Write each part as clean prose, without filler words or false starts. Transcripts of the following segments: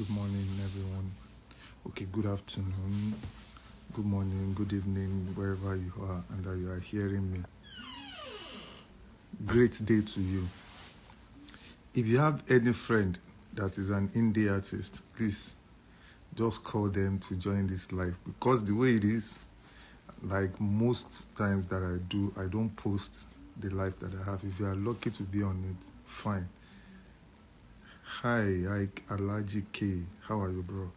Good morning, everyone. Okay, good afternoon, good morning, good evening, wherever you are and that you are hearing me. Great day to you. If you have any friend that is an indie artist, please just call them to join this live because the way it is, like most times that I do, I don't post the life that I have. If you are lucky to be on it, fine. Hi, Ike Alaji K. How are you, bro?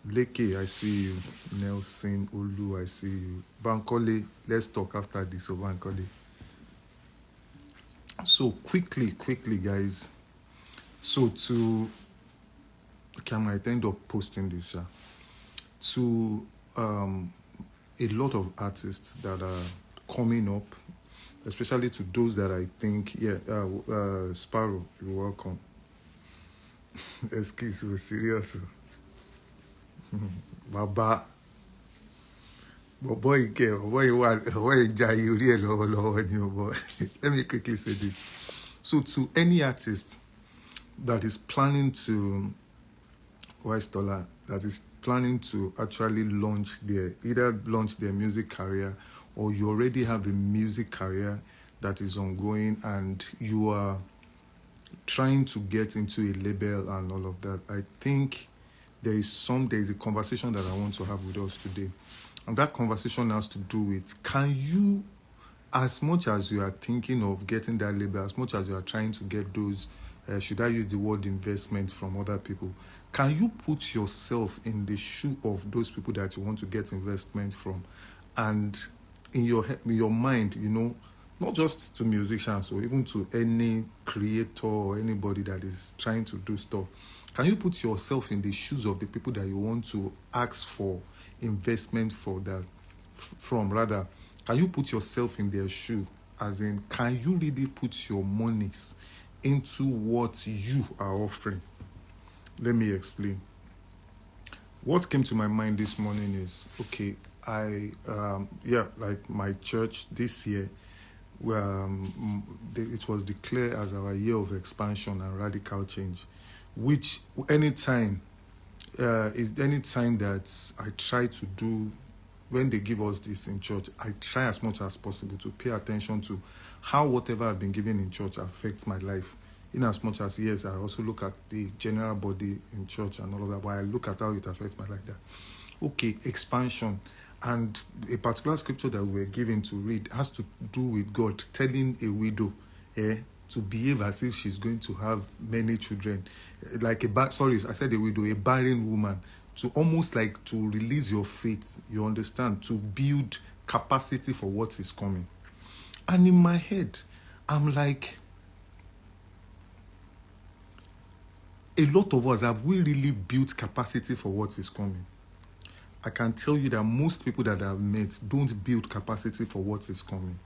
Leke, I see you. Nelson Olu, I see you. Bankole, let's talk after this. So Bankole. So quickly, guys. So okay, I might end up posting this. To a lot of artists that are coming up, especially to those that I think, Sparrow, you're welcome. Excuse me, serious. Baba. But boy, let me quickly say this. So to any artist that is planning to that is planning to actually either launch their music career, or you already have a music career that is ongoing and you are trying to get into a label and all of that, I think there is a conversation that I want to have with us today. And that conversation has to do with, can you, as much as you are thinking of getting that label, as much as you are trying to get those, should I use the word investment from other people, can you put yourself in the shoe of those people that you want to get investment from? And in your mind, not just to musicians or even to any creator or anybody that is trying to do stuff, can you put yourself in the shoes of the people that you want to ask for investment from? Rather, can you put yourself in their shoe? As in, can you really put your monies into what you are offering? Let me explain. What came to my mind this morning is, okay, like my church this year, it was declared as our year of expansion and radical change, which anytime that I try to do, when they give us this in church, I try as much as possible to pay attention to how whatever I've been given in church affects my life. In as much as, yes, I also look at the general body in church and all of that, but I look at how it affects my life. That okay, expansion. And a particular scripture that we're given to read has to do with God telling a widow to behave as if she's going to have many children. Like a barren woman, to almost like to release your faith, you understand, to build capacity for what is coming. And in my head, I'm like, a lot of us, have we really built capacity for what is coming? I can tell you that most people that I've met don't build capacity for what is coming.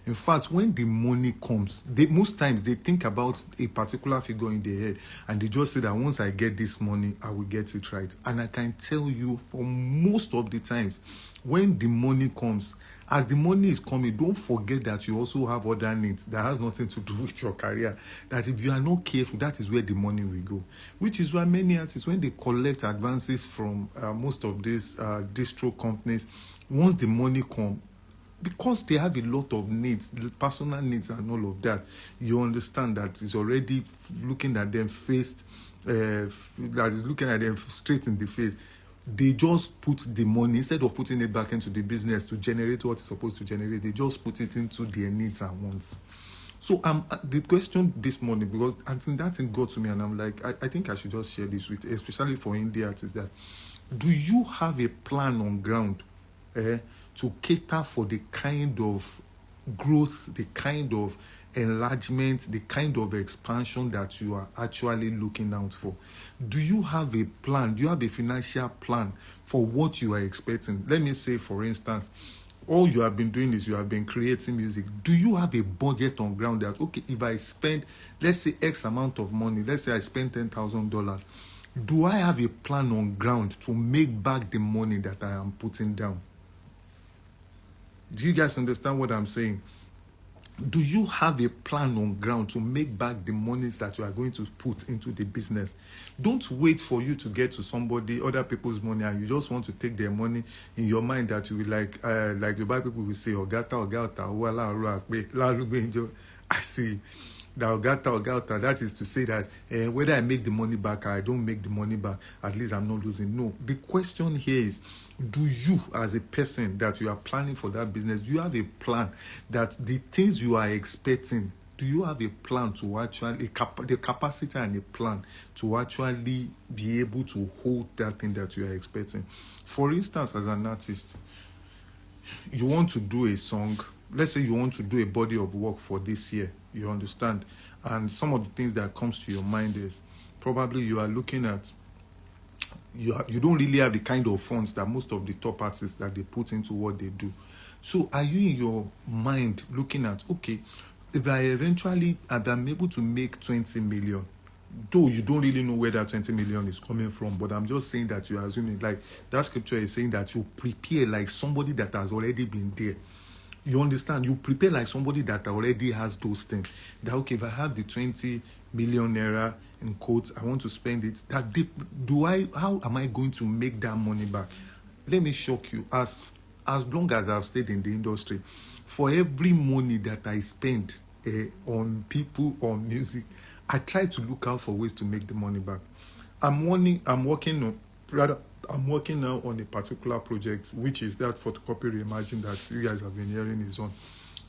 In fact, when the money comes, most times they think about a particular figure in their head and they just say that once I get this money, I will get it right. And I can tell you, for most of the times, when the money comes, as the money is coming, don't forget that you also have other needs that has nothing to do with your career. That if you are not careful, that is where the money will go. Which is why many artists, when they collect advances from most of these distro companies, once the money comes, because they have a lot of needs, personal needs and all of that, you understand that it's already looking at them that is looking at them straight in the face. They just put the money, instead of putting it back into the business to generate what it's supposed to generate, they just put it into their needs and wants. So the question this morning, because I think that thing got to me, and I'm like, I think I should just share this with, especially for indie artists, that do you have a plan on ground to cater for the kind of growth, the kind of enlargement, the kind of expansion that you are actually looking out for? Do you have a plan? Do you have a financial plan for what you are expecting? Let me say, for instance, all you have been doing is you have been creating music. Do you have a budget on ground that, okay, if I spend, let's say, X amount of money, let's say I spend $10,000, do I have a plan on ground to make back the money that I am putting down? Do you guys understand what I'm saying? Do you have a plan on ground to make back the monies that you are going to put into the business? Don't wait for you to get to somebody, other people's money, and you just want to take their money in your mind that you will like Yoruba people will say, Ogata, Ogata, I see. The Ogata, that is to say that whether I make the money back or I don't make the money back, at least I'm not losing. No. The question here is, do you, as a person that you are planning for that business, do you have a plan that the things you are expecting, do you have a plan to actually, the capacity and a plan to actually be able to hold that thing that you are expecting? For instance, as an artist, you want to do a song. Let's say you want to do a body of work for this year, you understand? And some of the things that comes to your mind is probably you are looking at, you don't really have the kind of funds that most of the top artists that they put into what they do. So are you in your mind looking at, okay, if I eventually, and I'm able to make 20 million, though you don't really know where that 20 million is coming from, but I'm just saying that you are assuming, like that scripture is saying that you prepare like somebody that has already been there. You understand? You prepare like somebody that already has those things. That, okay, if I have the 20 million naira in quotes, I want to spend it. How am I going to make that money back? Let me shock you. As long as I've stayed in the industry, for every money that I spend on people, on music, I try to look out for ways to make the money back. I'm working now on a particular project, which is that photocopy reimagine that you guys have been hearing is on.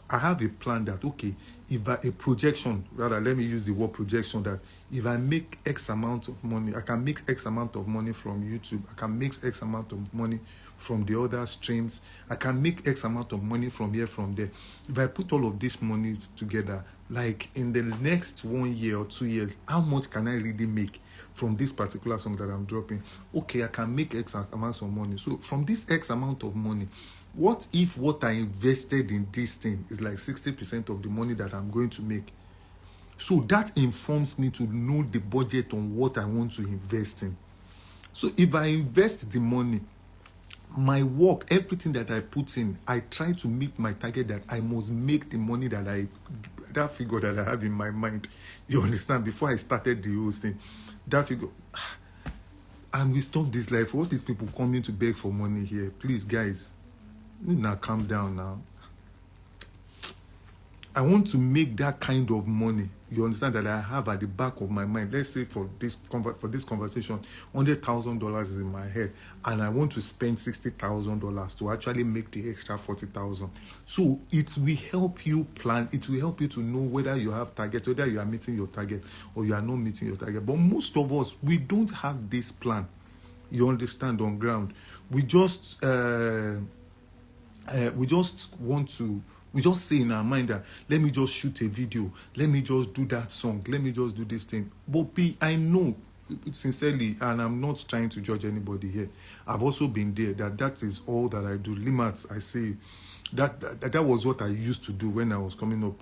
I have a plan that, okay, let me use the word projection, that if I make X amount of money, I can make X amount of money from YouTube, I can make X amount of money from the other streams, I can make X amount of money from here, from there. If I put all of this money together, like in the next 1 year or 2 years, how much can I really make from this particular song that I'm dropping? Okay, I can make X amount of money. So from this X amount of money, what if what I invested in this thing is like 60% of the money that I'm going to make? So that informs me to know the budget on what I want to invest in. So if I invest the money, my work, everything that I put in, I try to meet my target that I must make the money that figure that I have in my mind. You understand? Before I started the whole thing, that figure. And we stop this life. What is people coming to beg for money here? Please, guys, now calm down now. I want to make that kind of money, you understand, that I have at the back of my mind. Let's say for this conversation, $100,000 is in my head, and I want to spend $60,000 to actually make the extra 40,000. So it will help you plan. It will help you to know whether you have target, whether you are meeting your target or you are not meeting your target. But most of us, we don't have this plan. You understand, on ground. We just say in our mind that, let me just shoot a video, let me just do that song, let me just do this thing. But I know, sincerely, and I'm not trying to judge anybody here, I've also been there, that is all that I do. Limats, I say, that was what I used to do when I was coming up,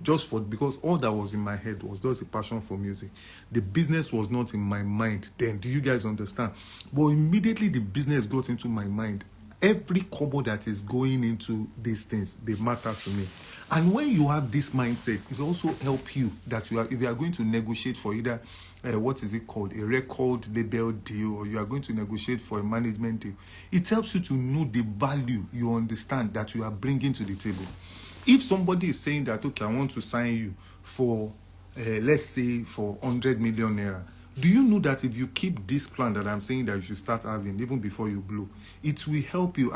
because all that was in my head was just a passion for music. The business was not in my mind then. Do you guys understand? But immediately the business got into my mind. Every kobo that is going into these things, they matter to me. And when you have this mindset, it also help you that if you are going to negotiate for either a record label deal, or you are going to negotiate for a management deal, it helps you to know the value you understand that you are bringing to the table. If somebody is saying that, okay, I want to sign you for, let's say, for 100 million naira, do you know that if you keep this plan that I'm saying that you should start having even before you blow, it will help you.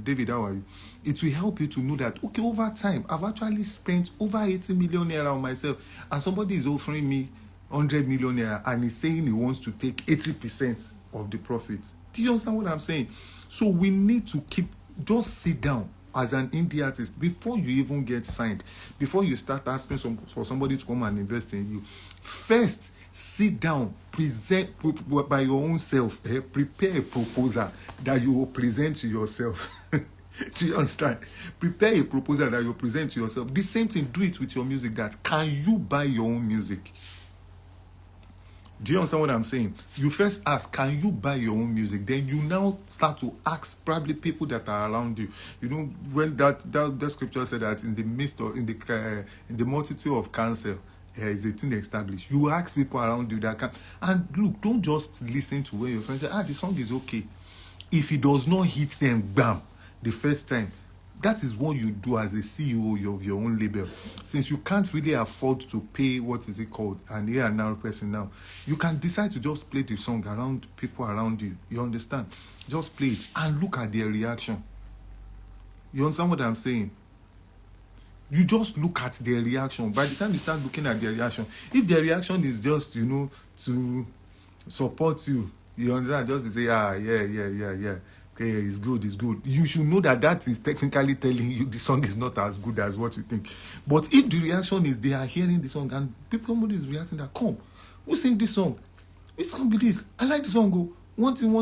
David, how are you? It will help you to know that, okay, over time, I've actually spent over 80 million naira on myself, and somebody is offering me 100 million naira and he's saying he wants to take 80% of the profit. Do you understand what I'm saying? So we need to just sit down as an indie artist before you even get signed, before you start asking for somebody to come and invest in you. First, sit down, present by your own self, prepare a proposal that you will present to yourself. Do you understand? Prepare a proposal that you present to yourself. The same thing, do it with your music. That can you buy your own music? Do you understand what I'm saying? You first ask, can you buy your own music? Then you now start to ask probably people that are around you. You know, when that scripture said that in the midst of in the multitude of counsel, is a thing established. You ask people around you that can, and look, don't just listen to where your friends say, the song is okay. If it does not hit them, bam, the first time, that is what you do as a CEO of your own label. Since you can't really afford to pay, what is it called, an A&R person now, you can decide to just play the song around people around you. You understand? Just play it and look at their reaction. You understand what I'm saying? You just look at their reaction. By the time you start looking at their reaction, if their reaction is just, to support you, you understand, just to say, yeah. Okay, it's good. You should know that is technically telling you the song is not as good as what you think. But if the reaction is they are hearing the song and somebody is reacting that, come, who sing this song? Which song be this? I like the song, go. One thing.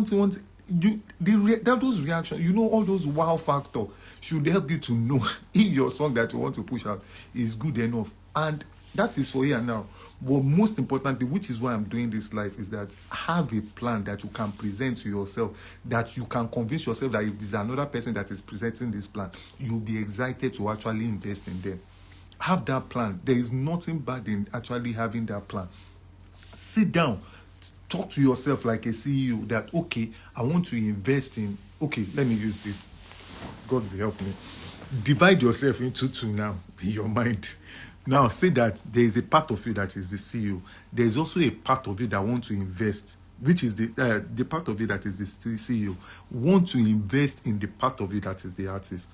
Those reactions, all those wow factor should help you to know if your song that you want to push out is good enough. And that is for here now. But most importantly, which is why I'm doing this live, is that have a plan that you can present to yourself, that you can convince yourself that if there's another person that is presenting this plan, you'll be excited to actually invest in them. Have that plan. There is nothing bad in actually having that plan. Sit down, talk to yourself like a CEO that, okay, I want to invest in, okay, let me use this. God will help me. Divide yourself into two now in your mind. Now say that there is a part of you that is the CEO. There is also a part of you that wants to invest, which is the part of you that is the CEO. Want to invest in the part of you that is the artist.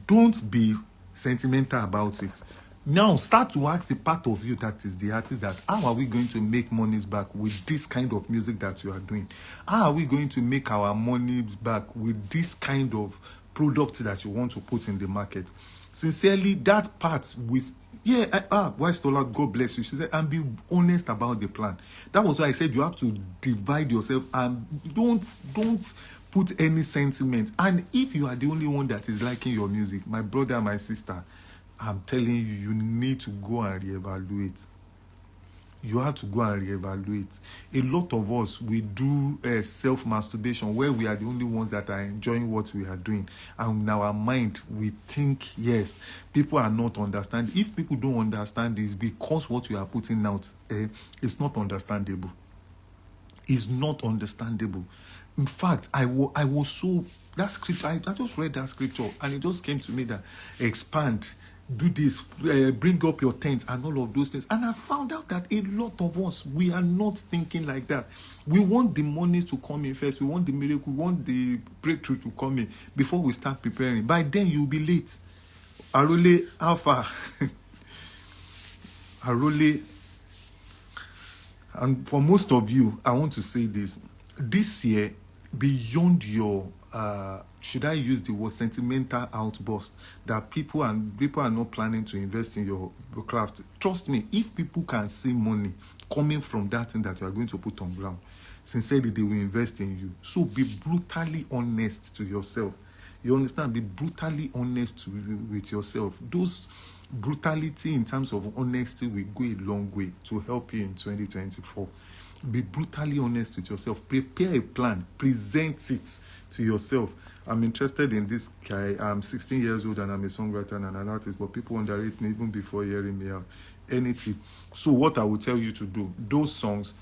Don't be sentimental about it. Now start to ask the part of you that is the artist that, how are we going to make monies back with this kind of music that you are doing? How are we going to make our monies back with this kind of product that you want to put in the market? Sincerely, that part with, Wise Dollar, God bless you. She said, and be honest about the plan. That was why I said you have to divide yourself and don't put any sentiment. And if you are the only one that is liking your music, my brother, my sister, I'm telling you, you need to go and reevaluate. You have to go and reevaluate. A lot of us, we do self-masturbation where we are the only ones that are enjoying what we are doing. And in our mind, we think, yes, people are not understanding. If people don't understand this, because what you are putting out is not understandable. It's not understandable. In fact, I was so, that scripture, I just read that scripture and it just came to me that expand, do this, bring up your tent and all of those things. And I found out that a lot of us, we are not thinking like that. We want the monies to come in first. We want the miracle. We want the breakthrough to come in before we start preparing. By then, you'll be late. Arole Alpha. Arole. And for most of you, I want to say this. This year, beyond your should I use the word sentimental outburst that people are not planning to invest in your craft. Trust me, if people can see money coming from that thing that you are going to put on ground, sincerely they will invest in you. So be brutally honest to yourself. You understand? Be brutally honest with yourself. Those brutality in terms of honesty will go a long way to help you in 2024. Be brutally honest with yourself. Prepare a plan. Present it to yourself. I'm interested in this guy. I'm 16 years old and I'm a songwriter and an artist, but people underrate me even before hearing me out. Anything. So what I will tell you to do, those songs,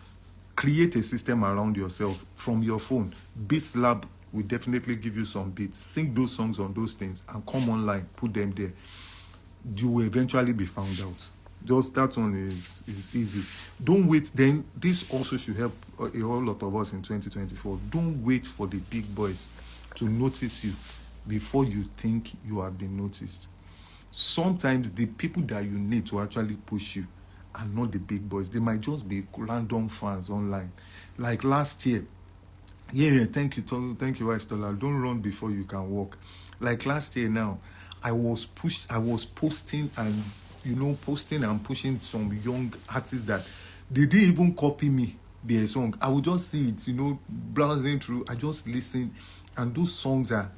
create a system around yourself from your phone. Beats Lab will definitely give you some beats. Sing those songs on those things and come online, put them there. You will eventually be found out. Just that one is easy. Don't wait. Then this also should help a whole lot of us in 2024. Don't wait for the big boys to notice you before you think you have been noticed. Sometimes the people that you need to actually push you are not the big boys. They might just be random fans online. Like last year, thank you, Wise Dollar. Don't run before you can walk. Like last year now, I was posting and pushing some young artists that they didn't even copy me their song. I would just see it, browsing through. I just listen, and those songs are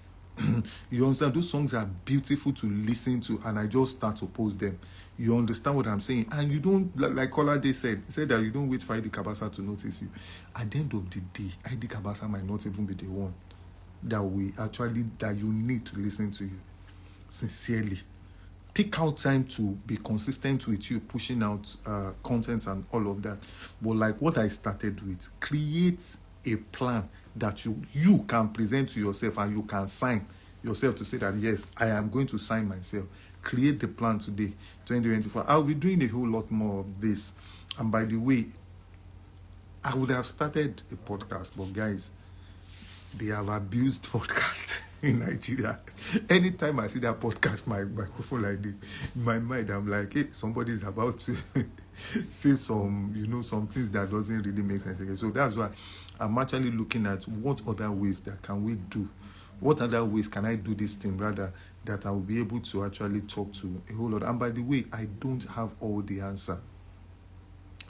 You understand? Those songs are beautiful to listen to, and I just start to post them. You understand what I'm saying? And you don't, like Kolade said, he said that you don't wait for ID Kabasa to notice you. At the end of the day, ID Kabasa might not even be the one that you need to listen to you. Sincerely. Take out time to be consistent with you pushing out content and all of that. But like what I started with, create a plan that you can present to yourself and you can sign yourself to say that, yes, I am going to sign myself. Create the plan today, 2024. I'll be doing a whole lot more of this. And by the way, I would have started a podcast, but guys, they have abused podcast in Nigeria. Anytime I see that podcast, my microphone like this, in my mind, I'm like, hey, somebody is about to say some things that doesn't really make sense again. So that's why I'm actually looking at what other ways that can we do. What other ways can I do this thing rather that I will be able to actually talk to a whole lot. And by the way, I don't have all the answer.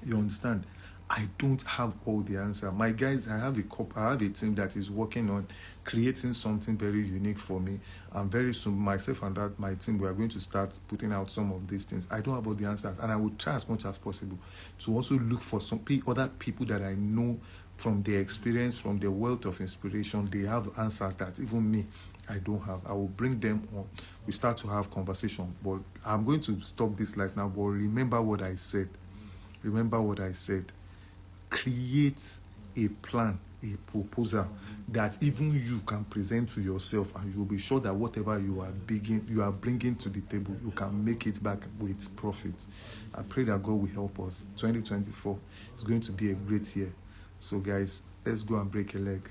You understand? I don't have all the answer. My guys, I have a team that is working on creating something very unique for me. And very soon, myself and my team, we are going to start putting out some of these things. I don't have all the answers, and I will try as much as possible to also look for some other people that I know from their experience, from their wealth of inspiration. They have answers that even me, I don't have. I will bring them on. We start to have conversation. But I'm going to stop this live now. But remember what I said. Remember what I said. Create a plan, a proposal that even you can present to yourself, and you'll be sure that whatever you are bringing to the table, you can make it back with profit. I pray that God will help us. 2024 is going to be a great year. So guys, let's go and break a leg.